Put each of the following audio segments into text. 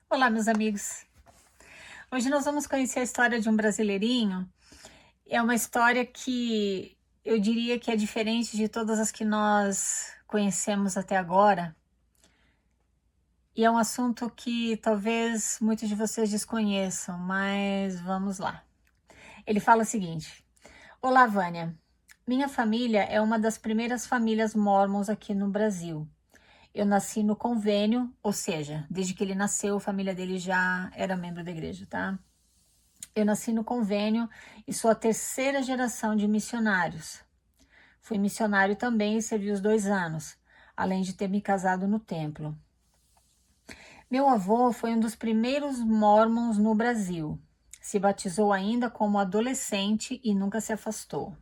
Olá, meus amigos. Hoje nós vamos conhecer a história de um brasileirinho. É uma história que eu diria que é diferente de todas as que nós conhecemos até agora. E é um assunto que talvez muitos de vocês desconheçam, mas vamos lá. Ele fala o seguinte: Olá, Vânia. Minha família é uma das primeiras famílias mórmons aqui no Brasil. Eu nasci no convênio, ou seja, desde que ele nasceu, a família dele já era membro da igreja, tá? Eu nasci no convênio e sou a terceira geração de missionários. Fui missionário também e servi os 2 anos, além de ter me casado no templo. Meu avô foi um dos primeiros mórmons no Brasil. Se batizou ainda como adolescente e nunca se afastou.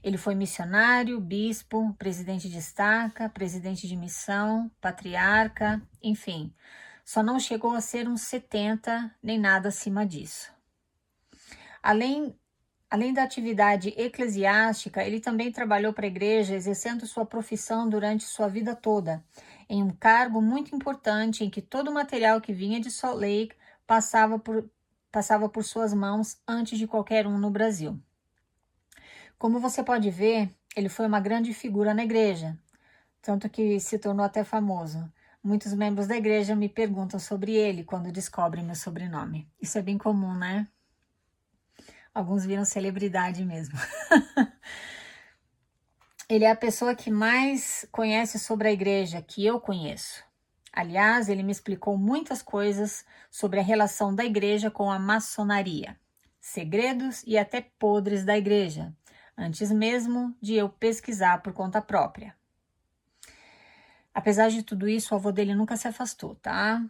Ele foi missionário, bispo, presidente de estaca, presidente de missão, patriarca, enfim. Só não chegou a ser uns 70, nem nada acima disso. Além da atividade eclesiástica, ele também trabalhou para a igreja, exercendo sua profissão durante sua vida toda, em um cargo muito importante em que todo o material que vinha de Salt Lake passava por suas mãos antes de qualquer um no Brasil. Como você pode ver, ele foi uma grande figura na igreja, tanto que se tornou até famoso. Muitos membros da igreja me perguntam sobre ele quando descobrem meu sobrenome. Isso é bem comum, né? Alguns viram celebridade mesmo. Ele é a pessoa que mais conhece sobre a igreja que eu conheço. Aliás, ele me explicou muitas coisas sobre a relação da igreja com a maçonaria, segredos e até podres da igreja, antes mesmo de eu pesquisar por conta própria. Apesar de tudo isso, o avô dele nunca se afastou, tá?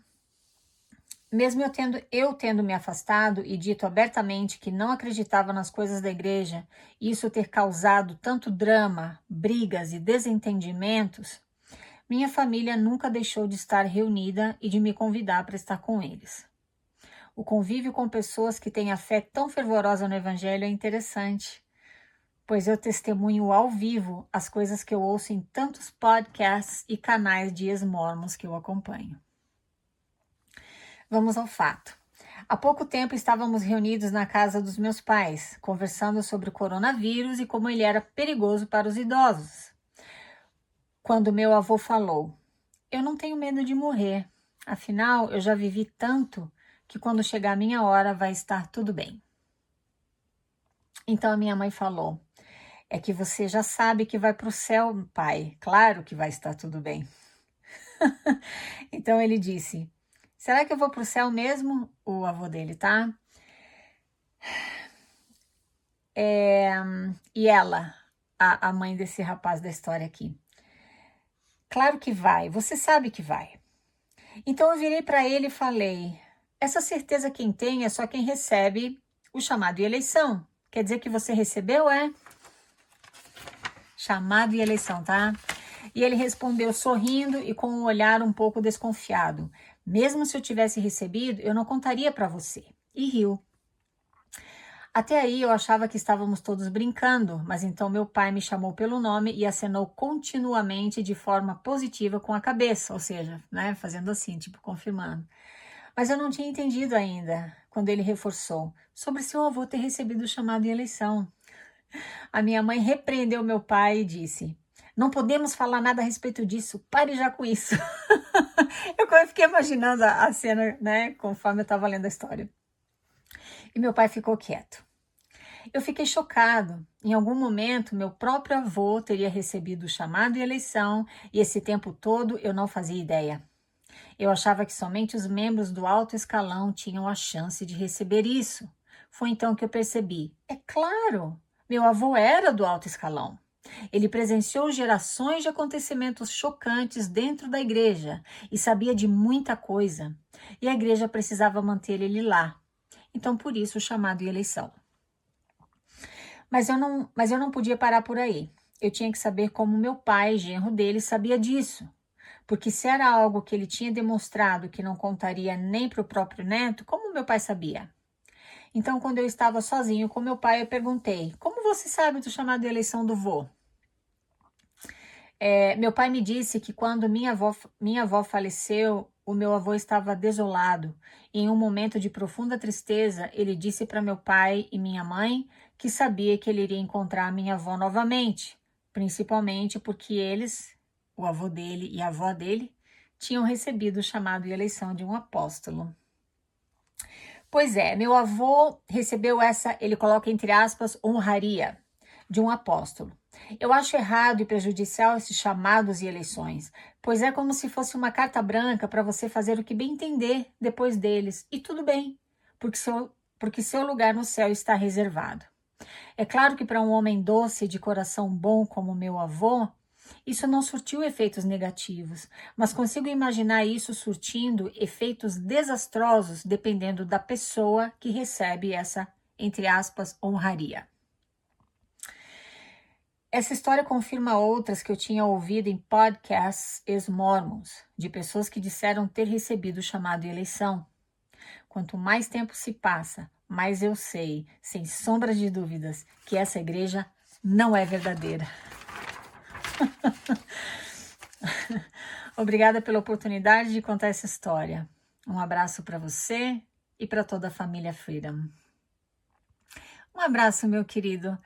Mesmo eu tendo me afastado e dito abertamente que não acreditava nas coisas da igreja, e isso ter causado tanto drama, brigas e desentendimentos, minha família nunca deixou de estar reunida e de me convidar para estar com eles. O convívio com pessoas que têm a fé tão fervorosa no evangelho é interessante, pois eu testemunho ao vivo as coisas que eu ouço em tantos podcasts e canais de ex-mormons que eu acompanho. Vamos ao fato. Há pouco tempo estávamos reunidos na casa dos meus pais, conversando sobre o coronavírus e como ele era perigoso para os idosos. Quando meu avô falou: Eu não tenho medo de morrer, afinal eu já vivi tanto que quando chegar a minha hora vai estar tudo bem. Então a minha mãe falou: É que você já sabe que vai para o céu, pai, claro que vai estar tudo bem. Então ele disse: Será que eu vou para o céu mesmo? O avô dele, tá? E ela, a mãe desse rapaz da história aqui. Claro que vai, você sabe que vai. Então eu virei para ele e falei: Essa certeza quem tem é só quem recebe o chamado e eleição. Quer dizer que você recebeu, é? Chamado e eleição, tá? E ele respondeu sorrindo e com um olhar um pouco desconfiado. Mesmo se eu tivesse recebido, eu não contaria para você. E riu. Até aí eu achava que estávamos todos brincando, mas então meu pai me chamou pelo nome e acenou continuamente de forma positiva com a cabeça, ou seja, né, fazendo assim, tipo confirmando. Mas eu não tinha entendido ainda, quando ele reforçou, sobre seu avô ter recebido o chamado em eleição. A minha mãe repreendeu meu pai e disse: Não podemos falar nada a respeito disso, pare já com isso. Eu fiquei imaginando a cena, né, conforme eu estava lendo a história. E meu pai ficou quieto. Eu fiquei chocado. Em algum momento, meu próprio avô teria recebido o chamado e eleição, e esse tempo todo eu não fazia ideia. Eu achava que somente os membros do alto escalão tinham a chance de receber isso. Foi então que eu percebi. É claro, meu avô era do alto escalão. Ele presenciou gerações de acontecimentos chocantes dentro da igreja e sabia de muita coisa. E a igreja precisava manter ele lá. Então, por isso, o chamado e eleição. Mas eu não podia parar por aí. Eu tinha que saber como meu pai, genro dele, sabia disso. Porque se era algo que ele tinha demonstrado que não contaria nem para o próprio neto, como meu pai sabia? Então, quando eu estava sozinho com meu pai, eu perguntei: Como você sabe do chamado de eleição do vô? Meu pai me disse que quando minha avó faleceu, o meu avô estava desolado. Em um momento de profunda tristeza, ele disse para meu pai e minha mãe que sabia que ele iria encontrar minha avó novamente, principalmente porque eles, o avô dele e a avó dele, tinham recebido o chamado e eleição de um apóstolo. Pois é, meu avô recebeu essa, ele coloca entre aspas, honraria de um apóstolo. Eu acho errado e prejudicial esses chamados e eleições, pois é como se fosse uma carta branca para você fazer o que bem entender depois deles. E tudo bem, porque seu lugar no céu está reservado. É claro que para um homem doce e de coração bom como meu avô, isso não surtiu efeitos negativos, mas consigo imaginar isso surtindo efeitos desastrosos dependendo da pessoa que recebe essa, entre aspas, honraria. Essa história confirma outras que eu tinha ouvido em podcasts ex-mormons, de pessoas que disseram ter recebido o chamado de eleição. Quanto mais tempo se passa, mais eu sei, sem sombra de dúvidas, que essa igreja não é verdadeira. Obrigada pela oportunidade de contar essa história. Um abraço para você e para toda a família Freedom. Um abraço, meu querido.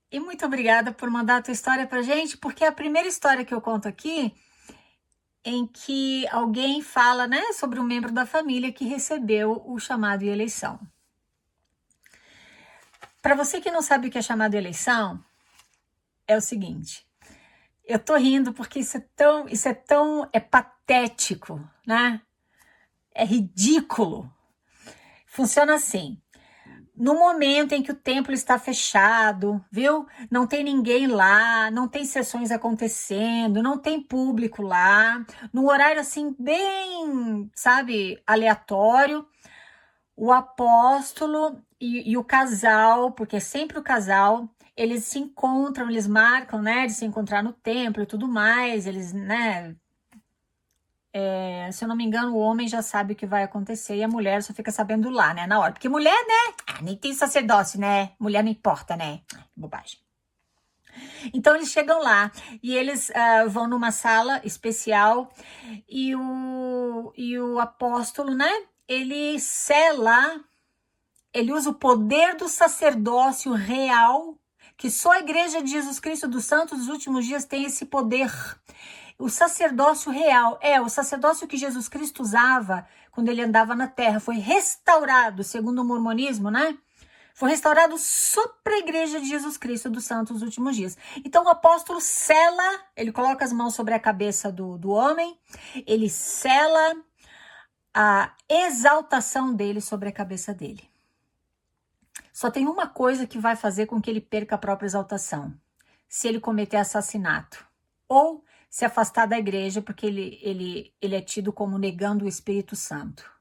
E muito obrigada por mandar a tua história pra gente, porque é a primeira história que eu conto aqui em que alguém fala, né, sobre um membro da família que recebeu o chamado de eleição. Para você que não sabe o que é chamado de eleição, é o seguinte. Eu tô rindo porque isso é patético, né? É ridículo. Funciona assim. No momento em que o templo está fechado, viu? Não tem ninguém lá, não tem sessões acontecendo, não tem público lá, num horário assim bem, sabe, aleatório, o apóstolo e o casal, porque é sempre o casal, eles se encontram, eles marcam, né, de se encontrar no templo e tudo mais, eles, né, se eu não me engano, o homem já sabe o que vai acontecer e a mulher só fica sabendo lá, né, na hora. Porque mulher, né, nem tem sacerdócio, né, mulher não importa, né, bobagem. Então eles chegam lá e eles vão numa sala especial e o apóstolo, né, ele sela, ele usa o poder do sacerdócio real, que só a Igreja de Jesus Cristo dos Santos dos Últimos Dias tem esse poder. O sacerdócio real, o sacerdócio que Jesus Cristo usava quando ele andava na terra, foi restaurado, segundo o mormonismo, né? Foi restaurado só para a Igreja de Jesus Cristo dos Santos dos Últimos Dias. Então o apóstolo sela, ele coloca as mãos sobre a cabeça do homem, ele sela a exaltação dele sobre a cabeça dele. Só tem uma coisa que vai fazer com que ele perca a própria exaltação: se ele cometer assassinato ou se afastar da igreja, porque ele é tido como negando o Espírito Santo.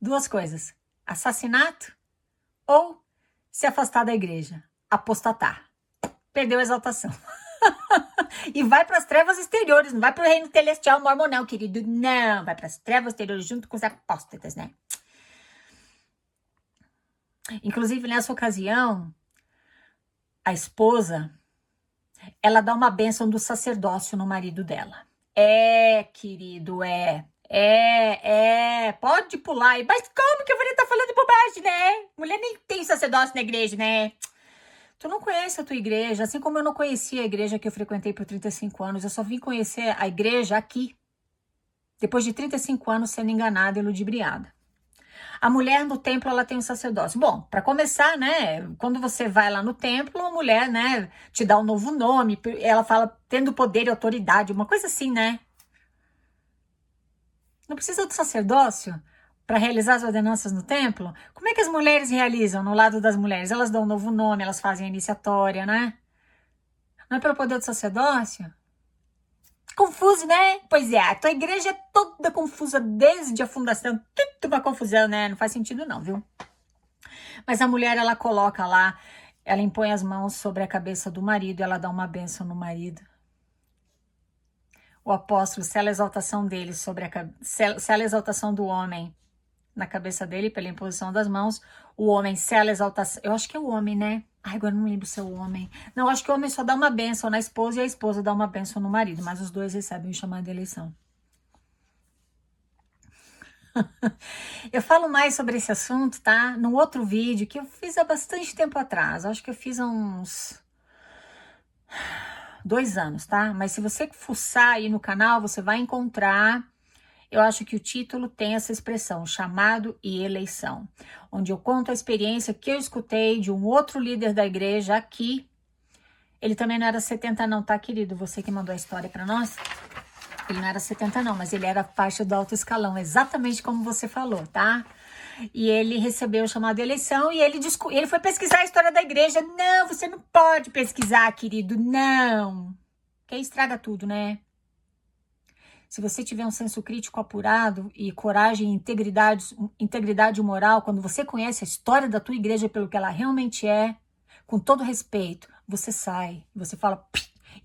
Duas coisas: assassinato ou se afastar da igreja, apostatar. Perdeu a exaltação. E vai para as trevas exteriores, não vai para o reino celestial mormon, não, querido. Não, vai para as trevas exteriores junto com os apóstatas, né? Inclusive, nessa ocasião, a esposa, ela dá uma bênção do sacerdócio no marido dela. Querido, pode pular. Mas como que a mulher tá falando bobagem, né? Mulher nem tem sacerdócio na igreja, né? Tu não conhece a tua igreja, assim como eu não conhecia a igreja que eu frequentei por 35 anos. Eu só vim conhecer a igreja aqui, depois de 35 anos sendo enganada e ludibriada. A mulher no templo, ela tem um sacerdócio. Bom, para começar, né, quando você vai lá no templo, a mulher, né, te dá um novo nome, ela fala tendo poder e autoridade, uma coisa assim, né? Não precisa do sacerdócio para realizar as ordenanças no templo? Como é que as mulheres realizam no lado das mulheres? Elas dão um novo nome, elas fazem a iniciatória, né? Não é pelo poder do sacerdócio? Confuso, né? Pois é, a tua igreja é toda confusa desde a fundação. Tudo uma confusão, né? Não faz sentido não, viu? Mas a mulher, ela coloca lá, ela impõe as mãos sobre a cabeça do marido, ela dá uma bênção no marido. O apóstolo sela a exaltação dele sela a exaltação do homem na cabeça dele pela imposição das mãos. O homem sela a exaltação. Eu acho que é o homem, né? Ai, agora não lembro se é o homem. Não, acho que o homem só dá uma bênção na esposa e a esposa dá uma bênção no marido, mas os dois recebem o chamado de eleição. Eu falo mais sobre esse assunto, tá? Num outro vídeo que eu fiz há bastante tempo atrás. Acho que eu fiz há uns 2 anos, tá? Mas se você fuçar aí no canal, você vai encontrar. Eu acho que o título tem essa expressão, chamado e eleição, onde eu conto a experiência que eu escutei de um outro líder da igreja aqui. Ele também não era 70 não, tá, querido? Você que mandou a história para nós. Ele não era 70 não, mas ele era parte do alto escalão, exatamente como você falou, tá? E ele recebeu o chamado de eleição e ele foi pesquisar a história da igreja. Não, você não pode pesquisar, querido, não. Que aí estraga tudo, né? Se você tiver um senso crítico apurado e coragem e integridade moral, quando você conhece a história da tua igreja pelo que ela realmente é, com todo respeito, você sai, você fala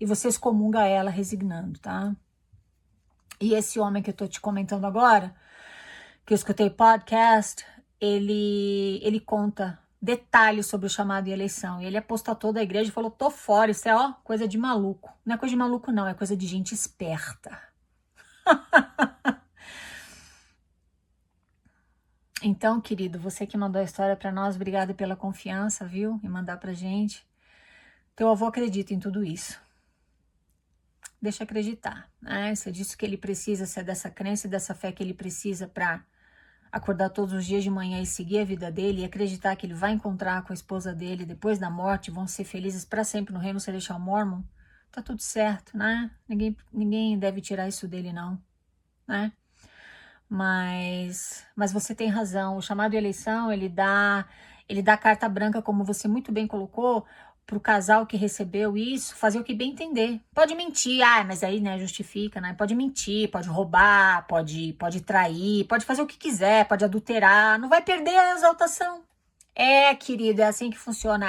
e você excomunga ela resignando, tá? E esse homem que eu tô te comentando agora, que eu escutei podcast, ele conta detalhes sobre o chamado e eleição. E ele apostatou da igreja e falou, tô fora, isso é ó, coisa de maluco. Não é coisa de maluco não, é coisa de gente esperta. Então, querido, você que mandou a história para nós, obrigada pela confiança, viu? E mandar pra gente. Teu avô acredita em tudo isso. Deixa acreditar, né? Você disse que ele precisa ser dessa crença e dessa fé que ele precisa para acordar todos os dias de manhã e seguir a vida dele e acreditar que ele vai encontrar com a esposa dele depois da morte, vão ser felizes para sempre no reino celestial mormon. Tá tudo certo, né? Ninguém deve tirar isso dele, não, né? Mas você tem razão. O chamado de eleição, ele dá carta branca, como você muito bem colocou, para o casal que recebeu isso, fazer o que bem entender. Pode mentir, mas aí, né, justifica, né? Pode mentir, pode roubar, pode trair, pode fazer o que quiser, pode adulterar, não vai perder a exaltação. Querido, é assim que funciona,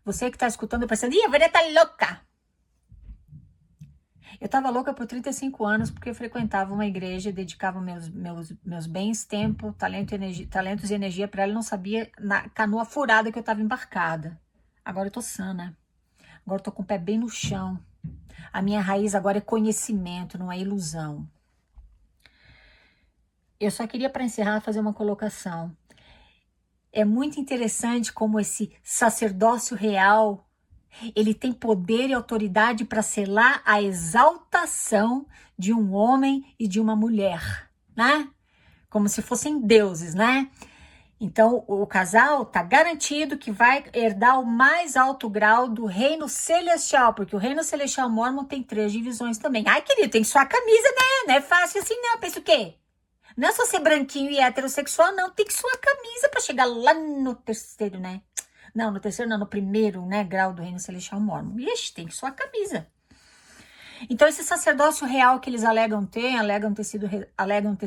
Você que tá escutando pensando, a Vânia tá louca. Eu tava louca por 35 anos porque eu frequentava uma igreja, dedicava meus bens, tempo, talentos e energia para ela. Não sabia na canoa furada que eu tava embarcada. Agora eu tô sã, né? Agora eu tô com o pé bem no chão. A minha raiz agora é conhecimento, não é ilusão. Eu só queria, para encerrar, fazer uma colocação. É muito interessante como esse sacerdócio real, ele tem poder e autoridade para selar a exaltação de um homem e de uma mulher, né? Como se fossem deuses, né? Então, o casal tá garantido que vai herdar o mais alto grau do reino celestial, porque o reino celestial mormon tem 3 divisões também. Ai, querido, tem que suar a camisa, né? Não é fácil assim, não. Pensa o quê? Não é só ser branquinho e heterossexual, não. Tem que suar a camisa para chegar lá no terceiro, né? Não, no terceiro não, no primeiro, né, grau do reino celestial mormon. Ixi, tem que suar a camisa. Então, esse sacerdócio real que eles alegam ter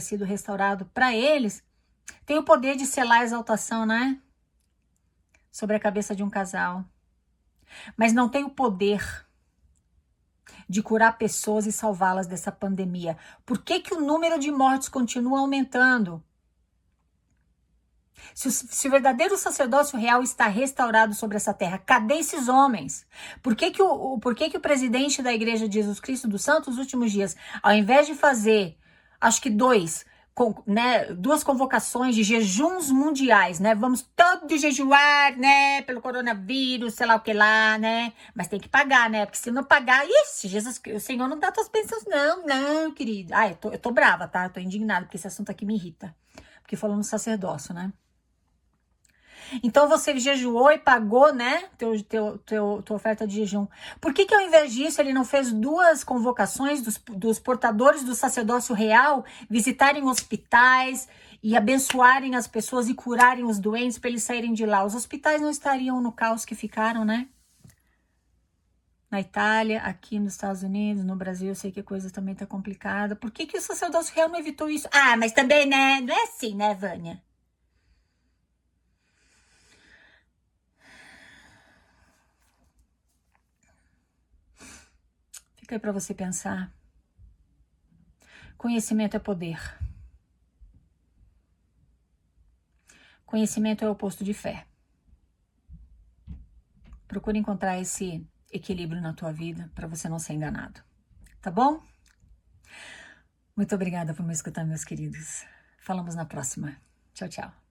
sido restaurado para eles, tem o poder de selar a exaltação, né? Sobre a cabeça de um casal. Mas não tem o poder de curar pessoas e salvá-las dessa pandemia. Por que o número de mortes continua aumentando? Se o verdadeiro sacerdócio real está restaurado sobre essa terra, cadê esses homens? Por que o presidente da Igreja de Jesus Cristo dos Santos Últimos Dias, ao invés de fazer, acho que 2 convocações de jejuns mundiais, né? Vamos todos jejuar, né? Pelo coronavírus, sei lá o que lá, né? Mas tem que pagar, né? Porque se não pagar, Jesus, o Senhor não dá tuas bênçãos, não, querido. Eu tô brava, tá? Eu tô indignada, porque esse assunto aqui me irrita. Porque falou no sacerdócio, né? Então você jejuou e pagou, né, tua oferta de jejum. Por que ao invés disso ele não fez 2 convocações dos portadores do sacerdócio real visitarem hospitais e abençoarem as pessoas e curarem os doentes para eles saírem de lá? Os hospitais não estariam no caos que ficaram, né? Na Itália, aqui nos Estados Unidos, no Brasil, eu sei que a coisa também tá complicada. Por que o sacerdócio real não evitou isso? Mas também, né, não é assim, né, Vânia? Fica aí para você pensar. Conhecimento é poder. Conhecimento é o oposto de fé. Procure encontrar esse equilíbrio na tua vida para você não ser enganado. Tá bom? Muito obrigada por me escutar, meus queridos. Falamos na próxima. Tchau, tchau.